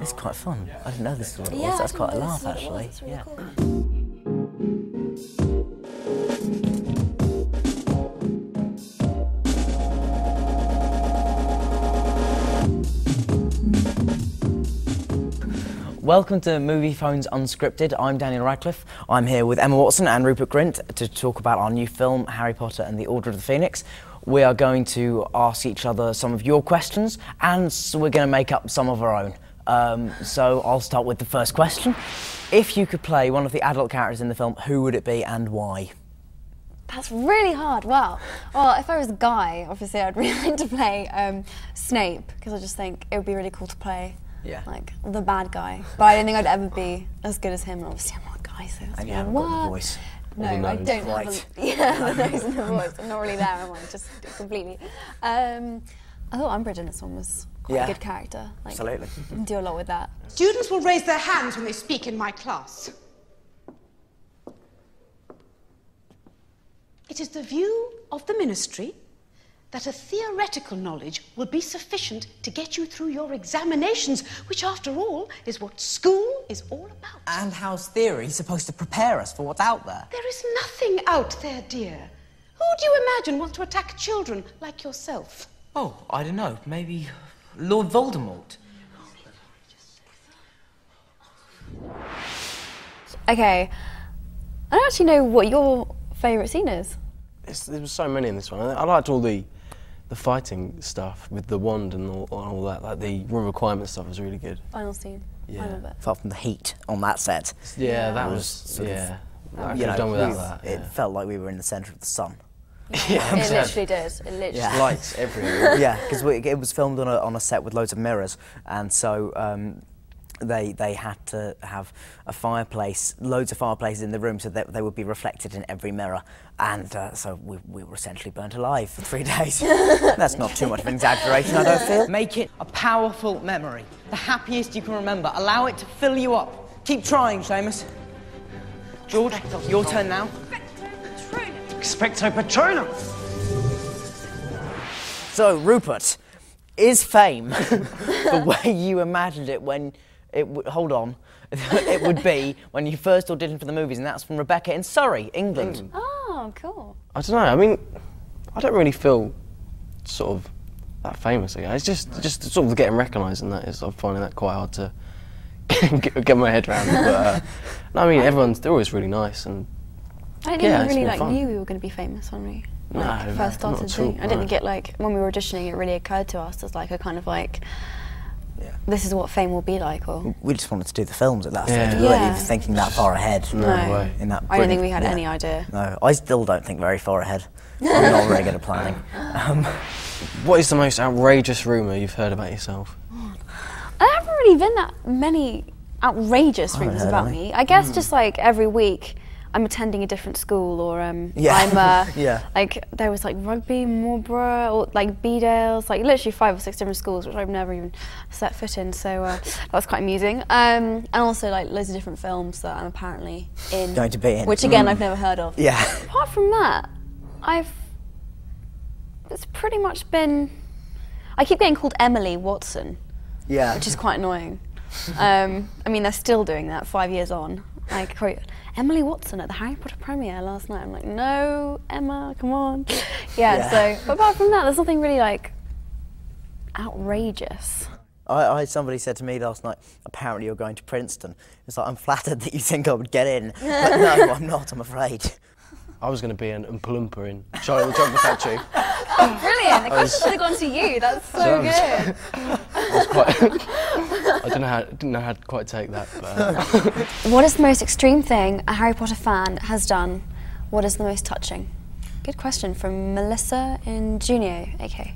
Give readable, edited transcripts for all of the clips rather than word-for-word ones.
is quite fun. I didn't know this was what it was. That's quite a laugh, actually. It's really cool. Welcome to Moviefone's Unscripted. I'm Daniel Radcliffe. I'm here with Emma Watson and Rupert Grint to talk about our new film, Harry Potter and the Order of the Phoenix. We are going to ask each other some of your questions, and so we're going to make up some of our own. So I'll start with the first question. If you could play one of the adult characters in the film, who would it be and why? That's really hard. Well, if I was a guy, obviously I'd really like to play Snape, because I just think it would be really cool to play like the bad guy. But I don't think I'd ever be as good as him. And obviously I'm not a guy, so And you haven't got the voice. No, I don't have the nose and the voice. I'm not really there, am I? Just completely. I thought Umbridge in this one was quite a good character. Like, absolutely. You can do a lot with that. Students will raise their hands when they speak in my class. It is the view of the ministry that a theoretical knowledge will be sufficient to get you through your examinations, which, after all, is what school is all about. And how's theory supposed to prepare us for what's out there? There is nothing out there, dear. Who do you imagine wants to attack children like yourself? Oh, I don't know. Maybe Lord Voldemort. Okay, I don't actually know what your favourite scene is. There was so many in this one. I liked all the fighting stuff with the wand and all that. Like the room requirement stuff was really good. Final scene. Yeah. I love it. Apart from the heat on that set. Yeah, that was I could have done without that. It felt like we were in the centre of the sun. Yeah, it literally did. It literally. Lights everywhere. Yeah, because it was filmed on a set with loads of mirrors, and so they had to have a fireplace, loads of fireplaces in the room, so that they would be reflected in every mirror, and so we were essentially burnt alive for 3 days. That's not too much of an exaggeration, I don't feel. Make it a powerful memory. The happiest you can remember. Allow it to fill you up. Keep trying, Seamus. George, your turn now. Expecto Patronum! So, Rupert, is fame the way you imagined it when it would be when you first auditioned for the movies, and that's from Rebecca in Surrey, England. Oh, cool. I don't know. I mean, I don't really feel sort of that famous again. It's just sort of getting recognised, and that is I'm finding that quite hard to get my head around. But no, I mean, they're always really nice, and I didn't even really knew we were going to be famous when we first started doing. I didn't get when we were auditioning, it really occurred to us as like a kind of like, this is what fame will be like. Or we just wanted to do the films at that stage. We weren't even thinking that far ahead. No way. In that I don't think we had any idea. No, I still don't think very far ahead. I'm not very good at planning. What is the most outrageous rumour you've heard about yourself? There haven't really been that many outrageous rumours about me. I guess just like every week I'm attending a different school, or I'm like there was like rugby, Marlborough, or like Bedales, like literally 5 or 6 different schools which I've never even set foot in. So that was quite amusing. And also like loads of different films that I'm apparently going to be in, which again I've never heard of. Yeah. Apart from that, it's pretty much been. I keep getting called Emily Watson. Yeah. Which is quite annoying. I mean, they're still doing that 5 years on. Like, Emily Watson at the Harry Potter premiere last night. I'm like, no, Emma, come on. So, but apart from that, there's nothing really, like, outrageous. Somebody said to me last night, apparently you're going to Princeton. It's like, I'm flattered that you think I would get in, but no, I'm not, I'm afraid. I was going to be an Oompa Loompa in Charlie and the Chocolate Factory. Oh, brilliant! The question should have gone to you. That's so good. I was quite. I didn't know how to quite take that. But, What is the most extreme thing a Harry Potter fan has done? What is the most touching? Good question from Melissa in Junio, AK.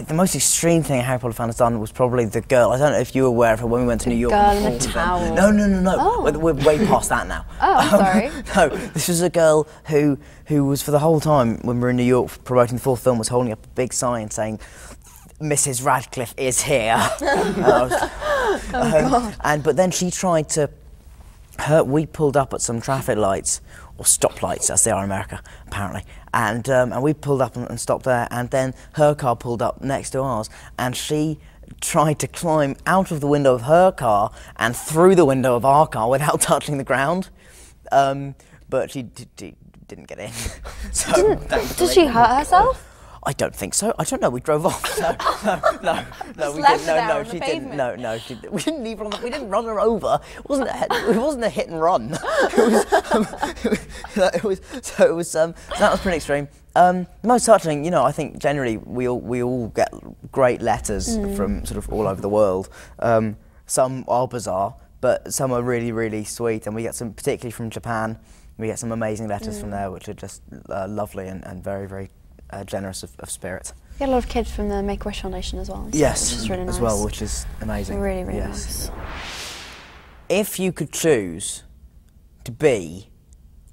The most extreme thing a Harry Potter fan has done was probably the girl. I don't know if you were aware of her when we went to New York. Girl in the towel. No. Oh. We're way past that now. Oh, I'm sorry. No, this was a girl who was for the whole time when we were in New York promoting the 4th film was holding up a big sign saying, "Mrs. Radcliffe is here." But then she tried to. We pulled up at some traffic lights, or stoplights as they are in America, apparently. And we pulled up and stopped there, and then her car pulled up next to ours, and she tried to climb out of the window of her car and through the window of our car without touching the ground. But she didn't get in. So did she hurt herself? I don't think so. I don't know. We drove off. No, we didn't. No, she didn't. No, she didn't. We didn't even. We didn't run her over. It wasn't a hit and run. It was. So that was pretty extreme. The most touching, you know, I think generally we all get great letters from sort of all over the world. Some are bizarre, but some are really, really sweet, and we get some, particularly from Japan. We get some amazing letters from there, which are just lovely and very, very generous of spirit. We get a lot of kids from the Make-A-Wish Foundation as well. Yes, which is really nice. as well, which is amazing. Really, really nice. If you could choose to be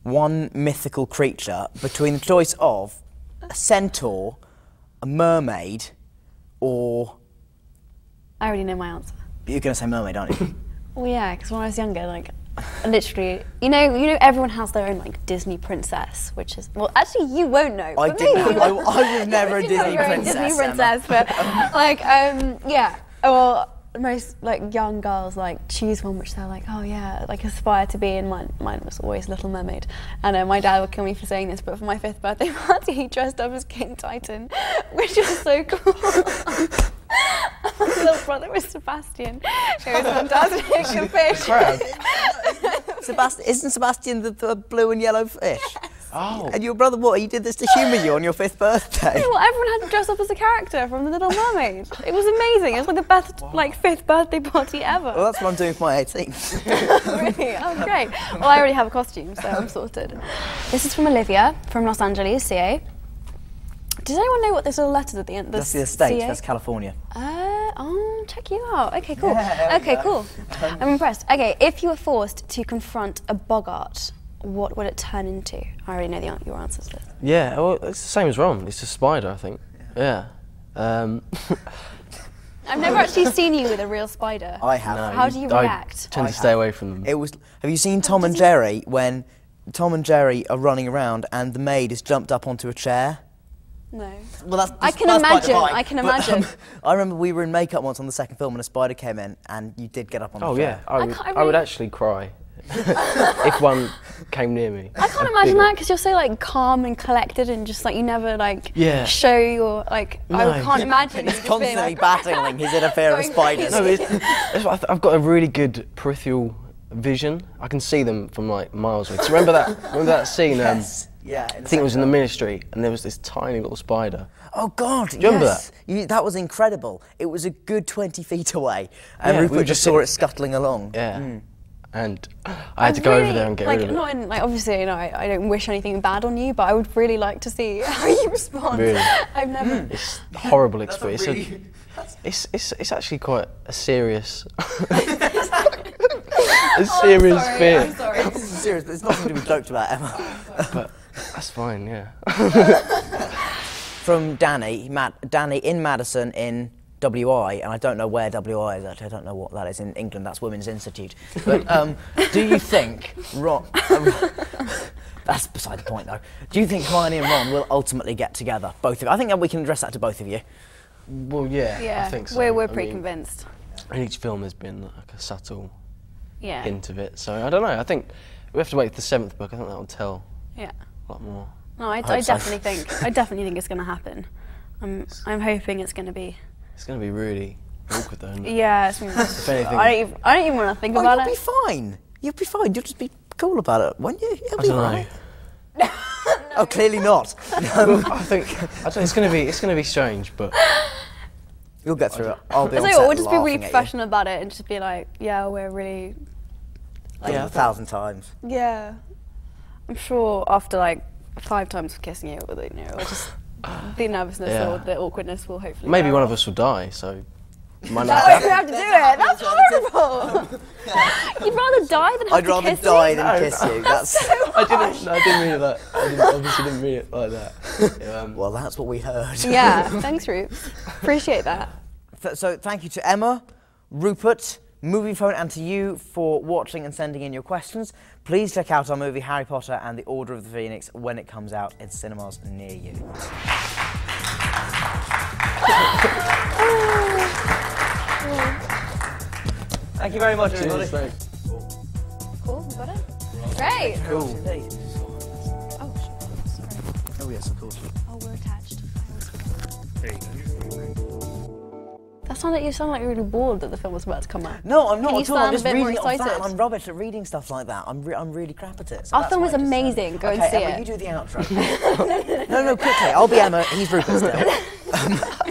one mythical creature between the choice of a centaur, a mermaid, or... I already know my answer. You're going to say mermaid, aren't you? Well, yeah, because when I was younger, like, literally, you know, everyone has their own like Disney princess, which is actually you won't know. I didn't. I was never a Disney princess. But like, yeah, or most like young girls like choose one which they're like, oh yeah, like aspire to be. And mine was always Little Mermaid. And my dad would kill me for saying this, but for my 5th birthday party, he dressed up as King Titan, which was so cool. My little brother was Sebastian. It was fantastic. The fish. Isn't Sebastian the blue and yellow fish? Yes. Oh. And your brother, what? He did this to humour you on your 5th birthday? Yeah, well, everyone had to dress up as a character from The Little Mermaid. It was amazing. It was like the best, 5th birthday party ever. Well, that's what I'm doing for my 18th. Really? Oh, great. Well, I already have a costume, so I'm sorted. This is from Olivia, from Los Angeles, CA. Does anyone know what this little letters at the end? That's the estate. That's California. Oh, check you out. Okay, cool. Yeah, okay, cool. I'm impressed. Okay, if you were forced to confront a bogart, what would it turn into? I already know your answers to this. Yeah, well, it's the same as Ron. It's a spider, I think. Yeah. I've never actually seen you with a real spider. I have. No, how do you react? I tend to stay away from them. Have you seen Tom and Jerry when Tom and Jerry are running around and the maid has jumped up onto a chair? No. Well, I can imagine. I can imagine. I remember we were in makeup once on the second film and a spider came in, and you did get up on the chair. Oh yeah, I would actually cry if one came near me. I can't imagine that because you're so like calm and collected and just like you never like show your like. No. I can't imagine. He's constantly battling his inner fear of spiders. No, I've got a really good peripheral vision. I can see them from like miles away. So remember that scene? Yes. Yeah, I think it was in the Ministry, and there was this tiny little spider. Oh God! Do you remember that? That was incredible. It was a good 20 feet away, and Rupert just saw it scuttling along. Yeah, and I had to go over there and get rid of it. Not in, like obviously, you know, I don't wish anything bad on you, but I would really like to see how you respond. Really? I've never. It's a horrible experience. It's actually quite a serious. A serious fear. I'm sorry. This is serious, but it's nothing to be joked about, Emma. But that's fine, yeah. From Danny in Madison in WI, and I don't know where WI is actually, I don't know what that is in England, that's Women's Institute. But do you think Ron... that's beside the point though. Do you think Hermione and Ron will ultimately get together, both of you? I think that we can address that to both of you. Well, yeah, I think so. We're pretty convinced. In each film there's been like a subtle hint of it, so I don't know, I think we have to wait for the 7th book, I think that will tell a lot more. No, I definitely think it's going to happen. I'm hoping it's going to be. It's going to be really awkward though, isn't it? Yeah, it's if anything, I don't even want to think about it. You'll be fine. You'll be fine. You'll just be cool about it, won't you? I don't know. No. Oh, clearly not. I think it's going to be strange, but you'll get through it. I'll be. We'll just be really professional about it and just be like, yeah, we're really. Like 1,000 times. Yeah, I'm sure after like 5 times of kissing you, you know, or just the nervousness or the awkwardness will hopefully. Maybe one of us will die, so. Might not we have to do it. That's horrible. You'd rather die than have to kiss me? I'd rather die than kiss you. That's so harsh. I didn't mean it that. Obviously didn't mean it like that. Well, that's what we heard. Yeah, thanks, Rupe. Appreciate that. So thank you to Emma, Rupert, Moviefone, and to you for watching and sending in your questions. Please check out our movie Harry Potter and the Order of the Phoenix when it comes out in cinemas near you. Thank you very much, everybody. Thanks. Cool, we got it? Great! Cool. Oh, sorry. Oh yes, of course. Oh, we're attached. There you go. You sound like you're really bored that the film was about to come out. No, I'm not Can you at all. I'm sound a just bit more reading it off that, excited? and I'm rubbish at reading stuff like that. I'm really crap at it. So Our that's film why is I just, amazing. Go and okay, see Emma, it. you do the outro. No, quickly. I'll be Emma. He's Rupert still.